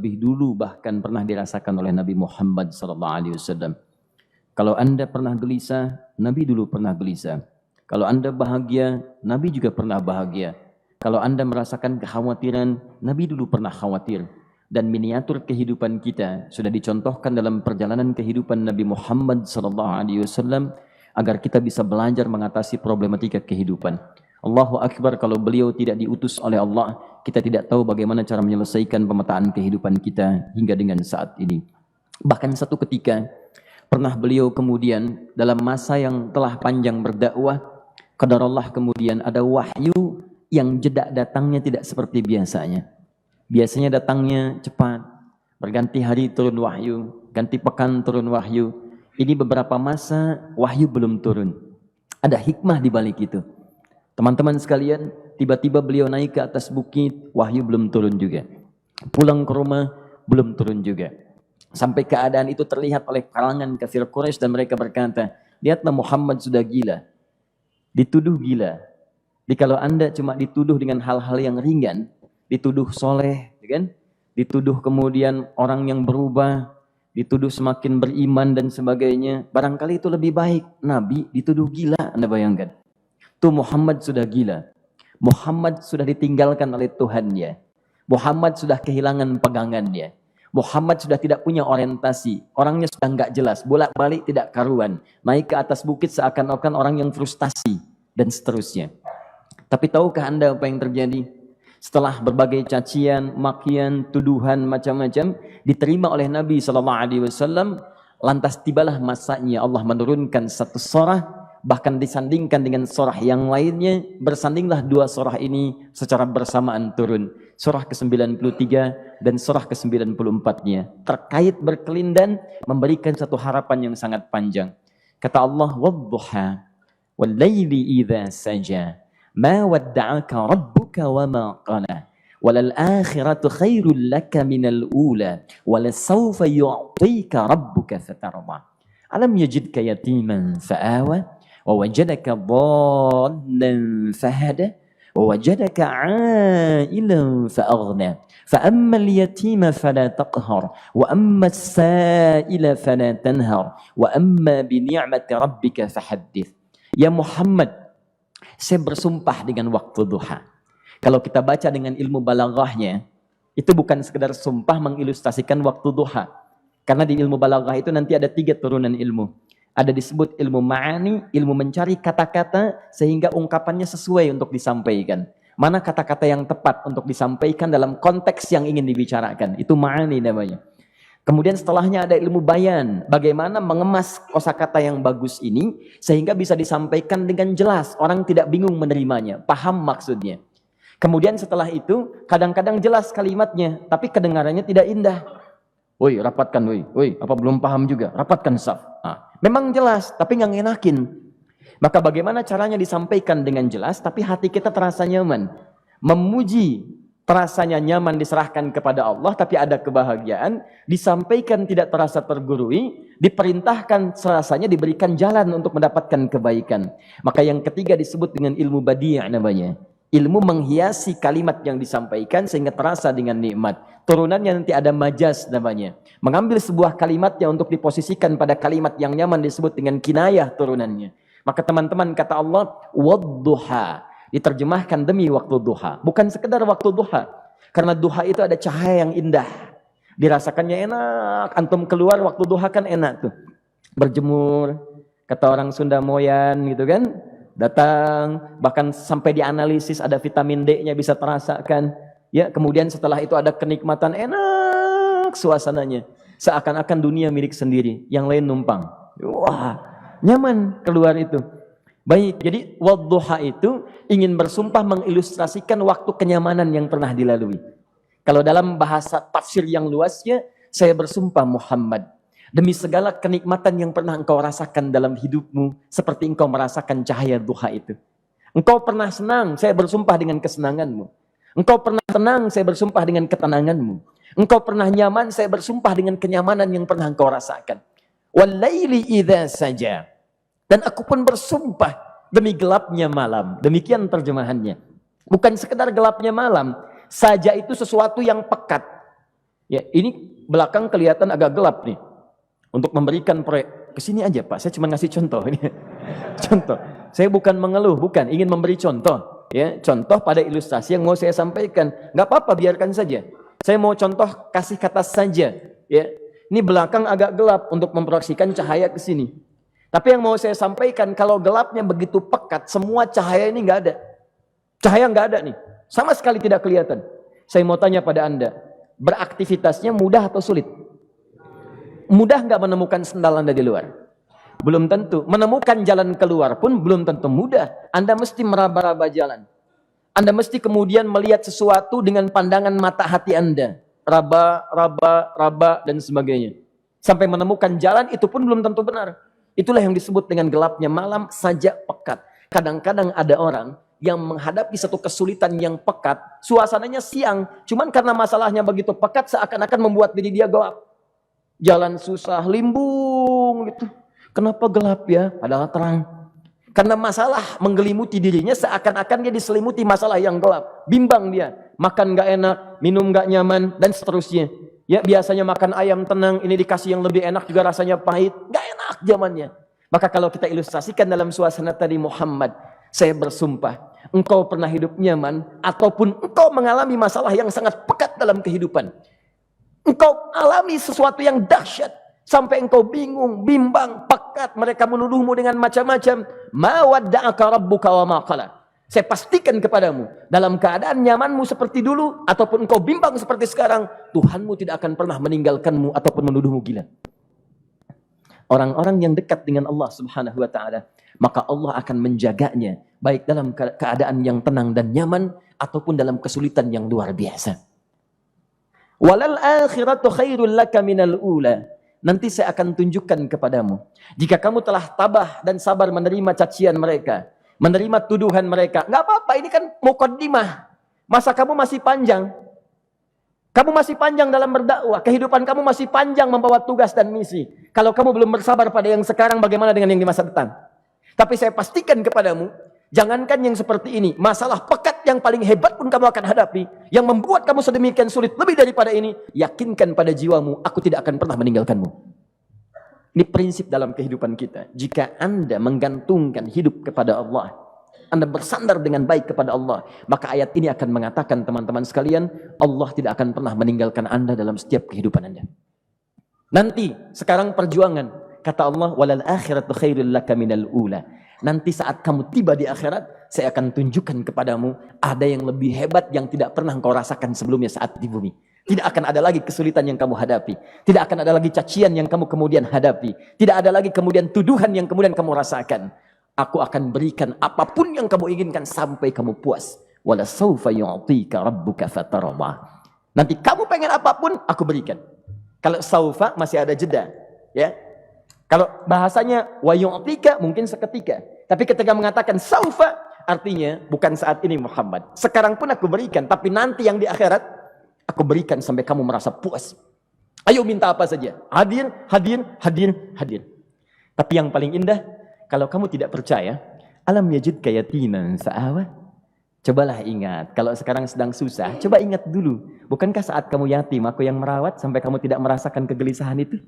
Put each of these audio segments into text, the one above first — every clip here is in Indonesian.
lebih dulu bahkan pernah dirasakan oleh Nabi Muhammad SAW. Kalau Anda pernah gelisah, Nabi dulu pernah gelisah. Kalau Anda bahagia, Nabi juga pernah bahagia. Kalau Anda merasakan kekhawatiran, Nabi dulu pernah khawatir. Dan miniatur kehidupan kita sudah dicontohkan dalam perjalanan kehidupan Nabi Muhammad SAW agar kita bisa belajar mengatasi problematika kehidupan. Allahu Akbar, kalau beliau tidak diutus oleh Allah, kita tidak tahu bagaimana cara menyelesaikan pemetaan kehidupan kita hingga dengan saat ini. Bahkan satu ketika, pernah beliau kemudian dalam masa yang telah panjang berdakwah, qadarullah kemudian ada wahyu yang jeda datangnya tidak seperti biasanya. Biasanya datangnya cepat, berganti hari turun wahyu, ganti pekan turun wahyu. Ini beberapa masa wahyu belum turun. Ada hikmah di balik itu. Teman-teman sekalian, tiba-tiba beliau naik ke atas bukit, wahyu belum turun juga. Pulang ke rumah, belum turun juga. Sampai keadaan itu terlihat oleh kalangan kafir Quraisy dan mereka berkata, lihatlah Muhammad sudah gila. Dituduh gila. Jadi kalau Anda cuma dituduh dengan hal-hal yang ringan, dituduh soleh, kan? Dituduh kemudian orang yang berubah, dituduh semakin beriman dan sebagainya, barangkali itu lebih baik. Nabi dituduh gila, Anda bayangkan. Tuh Muhammad sudah gila. Muhammad sudah ditinggalkan oleh Tuhannya. Muhammad sudah kehilangan pegangannya. Muhammad sudah tidak punya orientasi. Orangnya sudah nggak jelas. Bolak-balik tidak karuan. Naik ke atas bukit seakan-akan orang yang frustasi. Dan seterusnya. Tapi tahukah Anda apa yang terjadi? Setelah berbagai cacian, makian, tuduhan macam-macam diterima oleh Nabi SAW, lantas tibalah masanya Allah menurunkan satu surah, bahkan disandingkan dengan surah yang lainnya, bersandinglah dua surah ini secara bersamaan turun. Surah ke-93 dan surah ke-94-nya. Terkait berkelindan, memberikan satu harapan yang sangat panjang. Kata Allah, وَالضُّحَى وَاللَّيْلِ إِذَا سَجَى مَا وَدَّعَكَ رَبُّكَ وَمَا قَلَى وَلَلْآخِرَةُ خَيْرٌ لَكَ مِنَ الْأُولَى وَلَسَوْفَ يُعْطِيكَ رَبُّكَ فَتَرْضَى أَلَمْ يَجِدْكَ يَتِيمًا فَآوَى وَوَجَدَكَ ضَالًّا فَهَدَى وَوَجَدَكَ عَائِلًا فَأَغْنَى فَأَمَّا الْيَتِيمَ فَلَا تَقْهَرْ وَأَمَّا السَّائِلَ فَلَا تَنْهَرْ وَأَمَّا بِنِعْمَةِ رَبِّكَ فَحَدِّثْ. Ya Muhammad, saya bersumpah dengan waktu duha. Kalau kita baca dengan ilmu balaghahnya, itu bukan sekedar sumpah mengilustrasikan waktu duha. Karena di ilmu balaghah itu nanti ada 3 turunan ilmu. Ada disebut ilmu ma'ani, ilmu mencari kata-kata sehingga ungkapannya sesuai untuk disampaikan. Mana kata-kata yang tepat untuk disampaikan dalam konteks yang ingin dibicarakan. Itu ma'ani namanya. Kemudian setelahnya ada ilmu bayan. Bagaimana mengemas kosakata yang bagus ini sehingga bisa disampaikan dengan jelas. Orang tidak bingung menerimanya, paham maksudnya. Kemudian setelah itu kadang-kadang jelas kalimatnya, tapi kedengarannya tidak indah. Woi, rapatkan, woi, apa belum paham juga? Rapatkan saf. Nah, memang jelas, tapi nggak ngenakin. Maka bagaimana caranya disampaikan dengan jelas, tapi hati kita terasa nyaman. Memuji, terasanya nyaman diserahkan kepada Allah, tapi ada kebahagiaan. Disampaikan tidak terasa tergurui, diperintahkan serasanya diberikan jalan untuk mendapatkan kebaikan. Maka yang ketiga disebut dengan ilmu badi' namanya. Ilmu menghiasi kalimat yang disampaikan sehingga terasa dengan nikmat. Turunannya nanti ada majaz namanya. Mengambil sebuah kalimatnya untuk diposisikan pada kalimat yang nyaman disebut dengan kinayah turunannya. Maka teman-teman kata Allah, wadduha. Diterjemahkan demi waktu duha. Bukan sekedar waktu duha. Karena duha itu ada cahaya yang indah. Dirasakannya enak. Antum keluar waktu duha kan enak tuh. Berjemur. Kata orang Sunda moyan gitu kan. Datang. Bahkan sampai dianalisis ada vitamin D-nya bisa terasakan. Ya, kemudian setelah itu ada kenikmatan enak suasananya. Seakan-akan dunia milik sendiri. Yang lain numpang. Wah, nyaman keluar itu. Baik, jadi wadduha itu ingin bersumpah mengilustrasikan waktu kenyamanan yang pernah dilalui. Kalau dalam bahasa tafsir yang luasnya, saya bersumpah Muhammad, demi segala kenikmatan yang pernah engkau rasakan dalam hidupmu, seperti engkau merasakan cahaya duha itu. Engkau pernah senang, saya bersumpah dengan kesenanganmu. Engkau pernah tenang, saya bersumpah dengan ketenanganmu. Engkau pernah nyaman, saya bersumpah dengan kenyamanan yang pernah engkau rasakan. Wal-laili idza saja. Dan aku pun bersumpah demi gelapnya malam. Demikian terjemahannya. Bukan sekedar gelapnya malam. Saja itu sesuatu yang pekat. Ya, ini belakang kelihatan agak gelap nih. Untuk memberikan proyek, kesini aja Pak, saya cuma ngasih contoh ini. Contoh. Saya bukan mengeluh, bukan, ingin memberi contoh. Ya, contoh pada ilustrasi yang mau saya sampaikan. Nggak apa-apa, biarkan saja. Saya mau contoh kasih kata saja. Ya, ini belakang agak gelap untuk memproyeksikan cahaya ke sini. Tapi yang mau saya sampaikan, kalau gelapnya begitu pekat, semua cahaya ini nggak ada. Cahaya nggak ada nih, sama sekali tidak kelihatan. Saya mau tanya pada Anda, beraktivitasnya mudah atau sulit? Mudah nggak menemukan sendal Anda di luar? Belum tentu. Menemukan jalan keluar pun belum tentu mudah. Anda mesti meraba-raba jalan. Anda mesti kemudian melihat sesuatu dengan pandangan mata hati Anda. Raba, dan sebagainya. Sampai menemukan jalan itu pun belum tentu benar. Itulah yang disebut dengan gelapnya malam saja pekat. Kadang-kadang ada orang yang menghadapi satu kesulitan yang pekat, suasananya siang, cuman karena masalahnya begitu pekat seakan-akan membuat diri dia gelap. Jalan susah, limbung gitu. Kenapa gelap ya? Padahal terang. Karena masalah menggelimuti dirinya seakan-akan dia diselimuti masalah yang gelap. Bimbang dia, makan nggak enak, minum nggak nyaman, dan seterusnya. Ya, biasanya makan ayam tenang, ini dikasih yang lebih enak juga rasanya pahit, nggak enak zamannya. Maka kalau kita ilustrasikan dalam suasana tadi Muhammad, saya bersumpah, engkau pernah hidup nyaman, ataupun engkau mengalami masalah yang sangat pekat dalam kehidupan. Engkau alami sesuatu yang dahsyat, sampai engkau bingung, bimbang, pekat, mereka menuduhmu dengan macam-macam. Ma wadda'aka rabbuka wa ma qala. Saya pastikan kepadamu, dalam keadaan nyamanmu seperti dulu, ataupun engkau bimbang seperti sekarang, Tuhanmu tidak akan pernah meninggalkanmu ataupun menuduhmu gila. Orang-orang yang dekat dengan Allah Subhanahu wa ta'ala, maka Allah akan menjaganya, baik dalam keadaan yang tenang dan nyaman, ataupun dalam kesulitan yang luar biasa. Walal akhiratu khairul laka minal ula. Nanti saya akan tunjukkan kepadamu, jika kamu telah tabah dan sabar menerima cacian mereka, menerima tuduhan mereka, nggak apa-apa, ini kan muqaddimah. Masa kamu masih panjang. Kamu masih panjang dalam berdakwah, kehidupan kamu masih panjang membawa tugas dan misi. Kalau kamu belum bersabar pada yang sekarang, bagaimana dengan yang di masa depan? Tapi saya pastikan kepadamu, jangankan yang seperti ini, masalah pekat yang paling hebat pun kamu akan hadapi, yang membuat kamu sedemikian sulit lebih daripada ini, yakinkan pada jiwamu, aku tidak akan pernah meninggalkanmu. Ini prinsip dalam kehidupan kita. Jika Anda menggantungkan hidup kepada Allah, Anda bersandar dengan baik kepada Allah, maka ayat ini akan mengatakan, teman-teman sekalian, Allah tidak akan pernah meninggalkan Anda dalam setiap kehidupan Anda. Nanti, sekarang perjuangan, kata Allah, walal akhiratu khairul laka minal ula. Nanti saat kamu tiba di akhirat, saya akan tunjukkan kepadamu, ada yang lebih hebat yang tidak pernah engkau rasakan sebelumnya saat di bumi. Tidak akan ada lagi kesulitan yang kamu hadapi. Tidak akan ada lagi cacian yang kamu kemudian hadapi. Tidak ada lagi kemudian tuduhan yang kemudian kamu rasakan. Aku akan berikan apapun yang kamu inginkan sampai kamu puas. Wala sawfa yu'tika rabbuka fatardah. Nanti kamu pengen apapun, aku berikan. Kalau saufa masih ada jeda, ya. Kalau bahasanya wa yu'tika mungkin seketika. Tapi ketika mengatakan saufa, artinya bukan saat ini Muhammad. Sekarang pun aku berikan, tapi nanti yang di akhirat aku berikan sampai kamu merasa puas. Ayo minta apa saja. Hadir, hadir, hadir, hadir. Tapi yang paling indah, kalau kamu tidak percaya, alam yajidka yatiman fa'awa. Cobalah ingat, kalau sekarang sedang susah, coba ingat dulu. Bukankah saat kamu yatim, aku yang merawat sampai kamu tidak merasakan kegelisahan itu?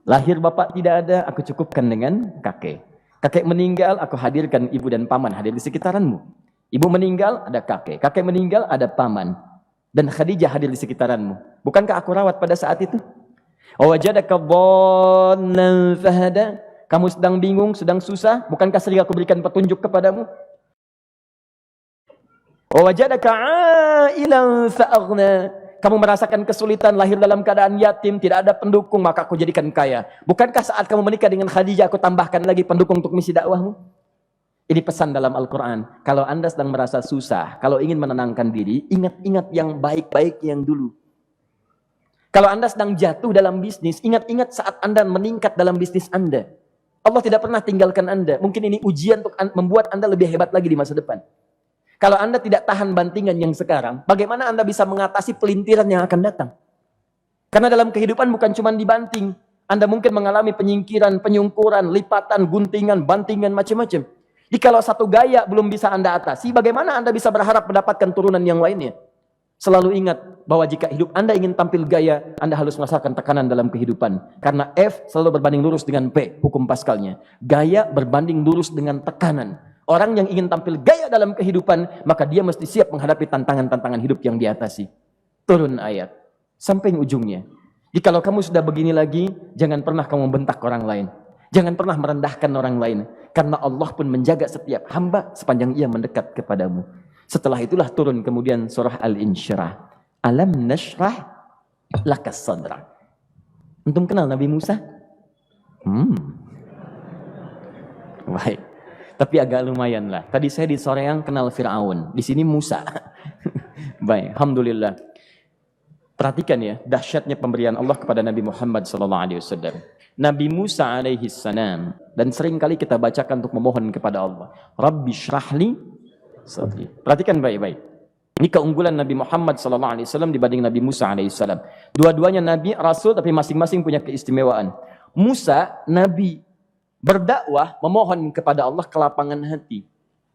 Lahir bapak tidak ada, aku cukupkan dengan kakek. Kakek meninggal, aku hadirkan ibu dan paman hadir di sekitaranmu. Ibu meninggal, ada kakek. Kakek meninggal, ada paman. Dan Khadijah hadir di sekitaranmu. Bukankah aku rawat pada saat itu? Wajadaka dhallan fahada. Kamu sedang bingung, sedang susah. Bukankah sering aku berikan petunjuk kepadamu? Wajadaka ailan fa'aghna. Kamu merasakan kesulitan, lahir dalam keadaan yatim, tidak ada pendukung, maka aku jadikan kaya. Bukankah saat kamu menikah dengan Khadijah, aku tambahkan lagi pendukung untuk misi dakwahmu? Ini pesan dalam Al-Quran. Kalau Anda sedang merasa susah, kalau ingin menenangkan diri, ingat-ingat yang baik-baik yang dulu. Kalau Anda sedang jatuh dalam bisnis, ingat-ingat saat Anda meningkat dalam bisnis Anda. Allah tidak pernah tinggalkan Anda. Mungkin ini ujian untuk membuat Anda lebih hebat lagi di masa depan. Kalau Anda tidak tahan bantingan yang sekarang, bagaimana Anda bisa mengatasi pelintiran yang akan datang? Karena dalam kehidupan bukan cuma dibanting. Anda mungkin mengalami penyingkiran, penyungkuran, lipatan, guntingan, bantingan, macam-macam. Jadi kalau satu gaya belum bisa Anda atasi, bagaimana Anda bisa berharap mendapatkan turunan yang lainnya? Selalu ingat bahwa jika hidup Anda ingin tampil gaya, Anda harus merasakan tekanan dalam kehidupan. Karena F selalu berbanding lurus dengan P, hukum Pascalnya. Gaya berbanding lurus dengan tekanan. Orang yang ingin tampil gaya dalam kehidupan, maka dia mesti siap menghadapi tantangan-tantangan hidup yang diatasi. Turun ayat. Sampai ujungnya. Jadi kalau kamu sudah begini lagi, jangan pernah kamu bentak orang lain. Jangan pernah merendahkan orang lain. Karena Allah pun menjaga setiap hamba sepanjang ia mendekat kepadamu. Setelah itulah turun kemudian surah Al-Insyirah. Alam nashrah lakas sadrak. Antum kenal Nabi Musa? Baik. Tapi agak lumayan lah. Tadi saya di Soreang kenal Fir'aun. Di sini Musa. Baik, alhamdulillah. Perhatikan ya, dahsyatnya pemberian Allah kepada Nabi Muhammad SAW. Nabi Musa alaihi salam, dan seringkali kita bacakan untuk memohon kepada Allah. Rabbi syrahli sadri. Perhatikan baik-baik. Ini keunggulan Nabi Muhammad SAW dibanding Nabi Musa alaihissalam. Dua-duanya Nabi, Rasul, tapi masing-masing punya keistimewaan. Musa, Nabi, berdakwah, memohon kepada Allah kelapangan hati.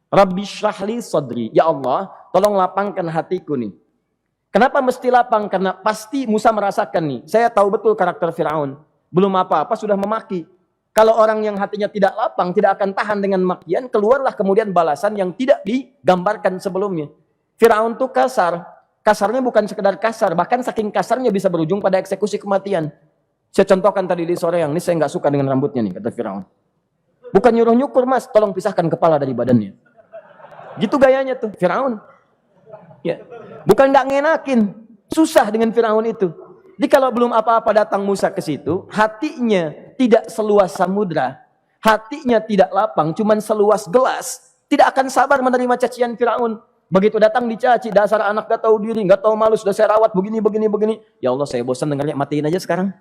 Rabbi syrahli sadri. Ya Allah, tolong lapangkan hatiku nih. Kenapa mesti lapang? Karena pasti Musa merasakan nih. Saya tahu betul karakter Fir'aun. Belum apa-apa sudah memaki. Kalau orang yang hatinya tidak lapang, tidak akan tahan dengan makian, keluarlah kemudian balasan yang tidak digambarkan sebelumnya. Fir'aun itu kasar. Kasarnya bukan sekedar kasar, bahkan saking kasarnya bisa berujung pada eksekusi kematian. Saya contohkan tadi di sore yang ini, saya nggak suka dengan rambutnya nih, kata Fir'aun. Bukan nyuruh-nyukur mas, tolong pisahkan kepala dari badannya. Gitu gayanya tuh, Fir'aun. Ya. Bukan nggak ngenakin, susah dengan Fir'aun itu. Jadi kalau belum apa-apa datang Musa ke situ, hatinya tidak seluas samudra, hatinya tidak lapang, cuman seluas gelas, tidak akan sabar menerima cacian Fir'aun. Begitu datang dicaci, dasar anak gak tahu diri, gak tahu malu, sudah saya rawat begini. Ya Allah, saya bosan dengarnya, matiin aja sekarang.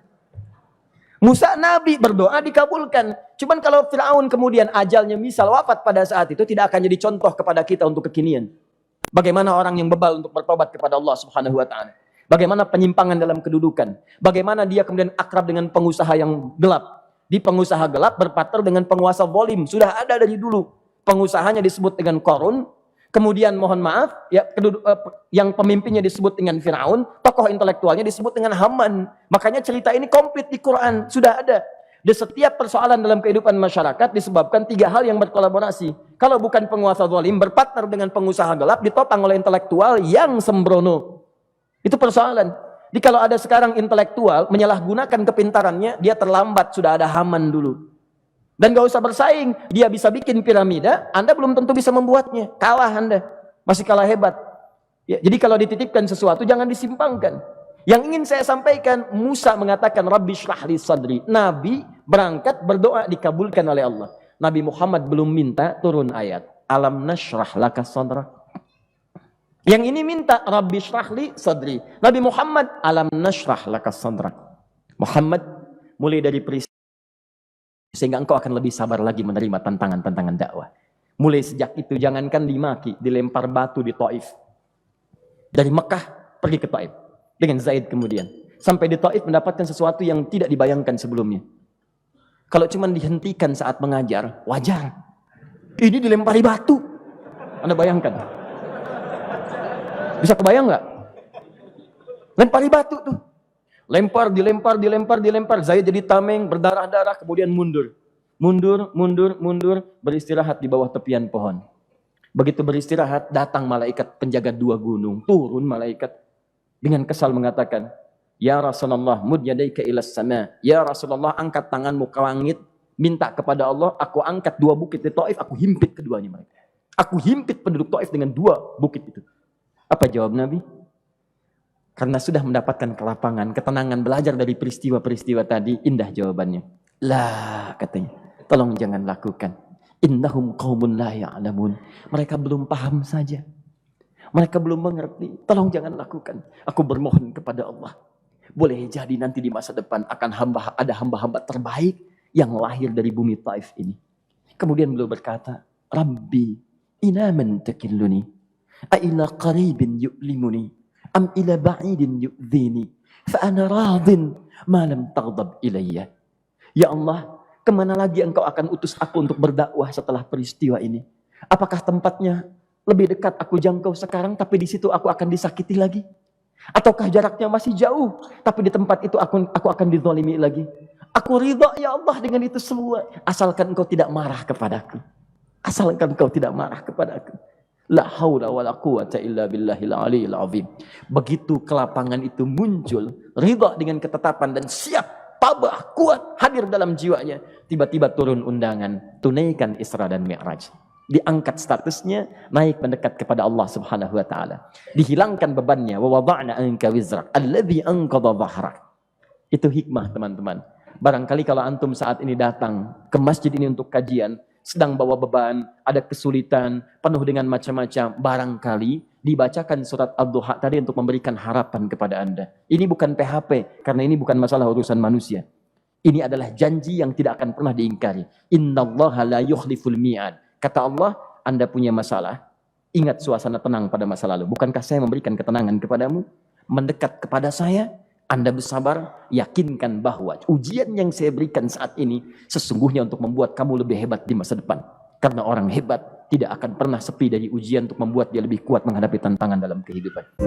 Musa Nabi berdoa dikabulkan. Cuman kalau Fir'aun kemudian ajalnya misal wafat pada saat itu, tidak akan jadi contoh kepada kita untuk kekinian. Bagaimana orang yang bebal untuk bertobat kepada Allah Subhanahu wa Ta'ala. Bagaimana penyimpangan dalam kedudukan. Bagaimana dia kemudian akrab dengan pengusaha yang gelap. Di pengusaha gelap berpartner dengan penguasa zalim. Sudah ada dari dulu. Pengusahanya disebut dengan Qarun. Kemudian mohon maaf, ya, yang pemimpinnya disebut dengan Fir'aun. Tokoh intelektualnya disebut dengan Haman. Makanya cerita ini komplit di Quran. Sudah ada. Di setiap persoalan dalam kehidupan masyarakat disebabkan tiga hal yang berkolaborasi. Kalau bukan penguasa zalim, berpartner dengan pengusaha gelap, ditopang oleh intelektual yang sembrono. Itu persoalan. Jadi kalau ada sekarang intelektual menyalahgunakan kepintarannya, dia terlambat, sudah ada Haman dulu. Dan gak usah bersaing, dia bisa bikin piramida, Anda belum tentu bisa membuatnya. Kalah Anda, masih kalah hebat. Ya, jadi kalau dititipkan sesuatu jangan disimpangkan. Yang ingin saya sampaikan, Musa mengatakan Rabbi syrahli sadri. Nabi berangkat berdoa dikabulkan oleh Allah. Nabi Muhammad belum minta turun ayat. Alam nashrah laka sadrak. Yang ini minta Rabbi syrahli sadri. Nabi Muhammad alam nashrah laka sadrak. Muhammad mulai dari peristiwa sehingga engkau akan lebih sabar lagi menerima tantangan-tantangan dakwah. Mulai sejak itu jangankan dimaki, dilempar batu di Taif. Dari Mekah pergi ke Taif dengan Zaid kemudian. Sampai di Taif mendapatkan sesuatu yang tidak dibayangkan sebelumnya. Kalau cuma dihentikan saat mengajar, wajar. Ini dilempari batu. Anda bayangkan? Bisa kebayang nggak? Lempari batu tuh. Dilempar. Zaid jadi tameng, berdarah-darah, kemudian mundur. Mundur, beristirahat di bawah tepian pohon. Begitu beristirahat, datang malaikat penjaga dua gunung. Turun malaikat dengan kesal mengatakan, Ya Rasulullah, mud yadaika ilas sama. Ya Rasulullah, angkat tanganmu ke langit, minta kepada Allah, aku angkat dua bukit di Taif, aku himpit keduanya mereka. Aku himpit penduduk Taif dengan dua bukit itu. Apa jawab Nabi? Karena sudah mendapatkan kelapangan, ketenangan, belajar dari peristiwa-peristiwa tadi, indah jawabannya. Lah, katanya, tolong jangan lakukan. Innahum qaumun la ya'lamun. Mereka belum paham saja. Mereka belum mengerti. Tolong jangan lakukan. Aku bermohon kepada Allah. Boleh jadi nanti di masa depan akan ada hamba-hamba terbaik yang lahir dari bumi Taif ini. Kemudian beliau berkata, Rabbi, ila man takilluni, a'ila qaribin yu'limuni, am ila ba'idin yu'dhini, fa'ana radin ma lam taghdab ilayya. Ya Allah, kemana lagi engkau akan utus aku untuk berdakwah setelah peristiwa ini? Apakah tempatnya Lebih dekat aku jangkau sekarang, tapi di situ aku akan disakiti lagi? Ataukah jaraknya masih jauh, tapi di tempat itu aku akan dizalimi lagi? Aku ridha ya Allah dengan itu semua, asalkan engkau tidak marah kepadaku. Asalkan engkau tidak marah kepadaku. La haula wala quwata illa billahil aliyil azim. Begitu kelapangan itu muncul, ridha dengan ketetapan dan siap, tabah, kuat, hadir dalam jiwanya. Tiba-tiba turun undangan, tunaikan Isra dan Mi'raj. Diangkat statusnya, naik mendekat kepada Allah Subhanahu wa taala. Dihilangkan bebannya, wa wada'na anka wizrak alladzi anqadha dhahrak. Itu hikmah, teman-teman. Barangkali kalau antum saat ini datang ke masjid ini untuk kajian, sedang bawa beban, ada kesulitan, penuh dengan macam-macam, barangkali dibacakan surat Ad-Duha tadi untuk memberikan harapan kepada Anda. Ini bukan PHP, karena ini bukan masalah urusan manusia. Ini adalah janji yang tidak akan pernah diingkari. Innallaha la yukhliful mi'ad. Kata Allah, Anda punya masalah, ingat suasana tenang pada masa lalu. Bukankah saya memberikan ketenangan kepadamu? Mendekat kepada saya, Anda bersabar, yakinkan bahwa ujian yang saya berikan saat ini sesungguhnya untuk membuat kamu lebih hebat di masa depan. Karena orang hebat tidak akan pernah sepi dari ujian untuk membuat dia lebih kuat menghadapi tantangan dalam kehidupan.